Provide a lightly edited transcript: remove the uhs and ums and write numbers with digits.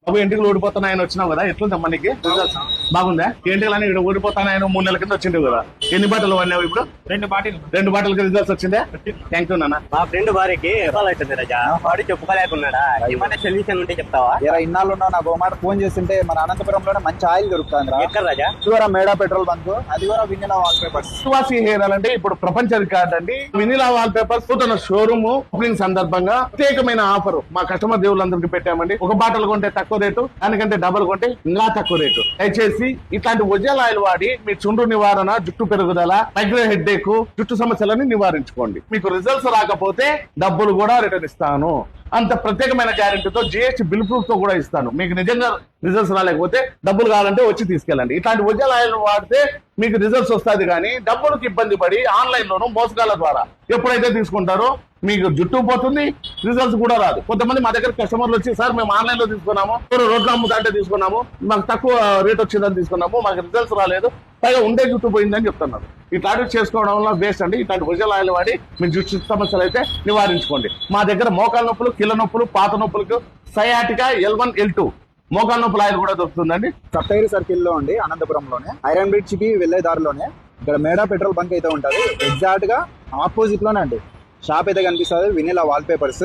బాబు ఎంటికలు ఓడిపోతున్నాయని వచ్చినావు కదా, ఎట్లుందమ్మా నీకు? బాగుందా? ఎంటికలని ఇక్కడ ఓడిపోతున్నాయని 3 నెలల కింద వచ్చింది కదా, ఎన్ని బాటలు పడినావు ఇప్పుడు? 2 బాటలకి రిజల్ట్స్ వచ్చిందా? థ్యాంక్ యూ నాన్న. మా ఫ్రెండ్ భార్యకి అవుతుంది రజా, వాడు చెప్పుకోలేకున్నాడా, ఏమైనా సొల్యూషన్ ఉంటే చెప్తావా? ఇన్నాళ్ళు ఉన్నా నాకు మాట ఫోన్ చేస్తుంటే మన అనంతపురంలోనే మంచి ఆయిల్ దొరుకుతుంది. ఎక్కడ రాజా? చూరా మేడా పెట్రోల్ బంక్, అది కూడా వినిలా వాల్ పేపర్స్. సువాసి హెయిర్ ఆయిల్ అంటే ఇప్పుడు ప్రపంచ రికార్డ్ అండి. వినిలా వాల్ పేపర్స్ తన షోరూమ్ ఓపెనింగ్ సందర్భంగా ప్రత్యేకమైన ఆఫర్ మా కస్టమర్ దేవుళ్ళందరికీ పెట్టామండి. ఒక బాటలు కొంటే తక్కువ రేటు, దానికంటే డబల్ కొంటే ఇంకా తక్కువ రేటు. దయచేసి ఇట్లాంటి ఒజల్ ఆయిల్ వాడి మీ చుండ్రు నివారణ, జుట్టు పెరుగుదల, మైగ్రేన్ హెడ్ఏక్, జుట్టు సమస్యలని నివారించుకోండి. మీకు రిజల్ట్స్ రాకపోతే డబ్బులు కూడా రిటర్న్ ఇస్తాను. అంత ప్రత్యేకమైన గ్యారెంటీతో జిఎస్టీ బిల్ ప్రూఫ్ తో కూడా ఇస్తాను. మీకు నిజంగా రిజల్ట్స్ రాలేకపోతే డబ్బులు కావాలంటే వచ్చి తీసుకెళ్ళండి. ఇట్లాంటి ఒజల్ ఆయిల్ వాడితే మీకు రిజల్ట్స్ వస్తుంది, కానీ డబ్బులకు ఇబ్బంది పడి ఆన్లైన్ లోను మోసగాల ద్వారా ఎప్పుడైతే తీసుకుంటారో మీకు జుట్టు పోతుంది, రిజల్ట్స్ కూడా రాదు. కొంతమంది మా దగ్గర కస్టమర్లు వచ్చి, సార్ మేము ఆన్లైన్ లో తీసుకున్నాము, రోడ్లు అమ్ముతుంటే తీసుకున్నాము, మాకు తక్కువ రేట్ వచ్చిందని తీసుకున్నాము, మాకు రిజల్ట్స్ రాలేదు, పైగా ఉండే జుట్టు పోయిందని చెప్తున్నారు. ఇట్లాంటివి చేసుకోవడం వల్ల వేస్ట్ అండి. ఇట్లాంటి ఒజల్ ఆయిల్ వాడి మీ జుట్టు సమస్యలు అయితే నివారించుకోండి. మా దగ్గర మోకాల నొప్పులు, కీళ్ళ నొప్పులు, పాత నొప్పులకు సయాటికా L1 L2 మోకాల నొప్పుల ఆయిల్ కూడా దొరుకుతుందండి. సప్తగిరి సర్కిల్ లో ఉండి అనంతపురంలోనే ఐరన్ బ్రిడ్జ్ కి వెళ్లే దారిలోనే ఇక్కడ మేడా పెట్రోల్ బంక్ అయితే ఉంటది. ఎగ్జాక్ట్ గా ఆపోజిట్ లోనే అండి షాప్ అయితే కనిపిస్తుంది, వినిలా వాల్ పేపర్స్.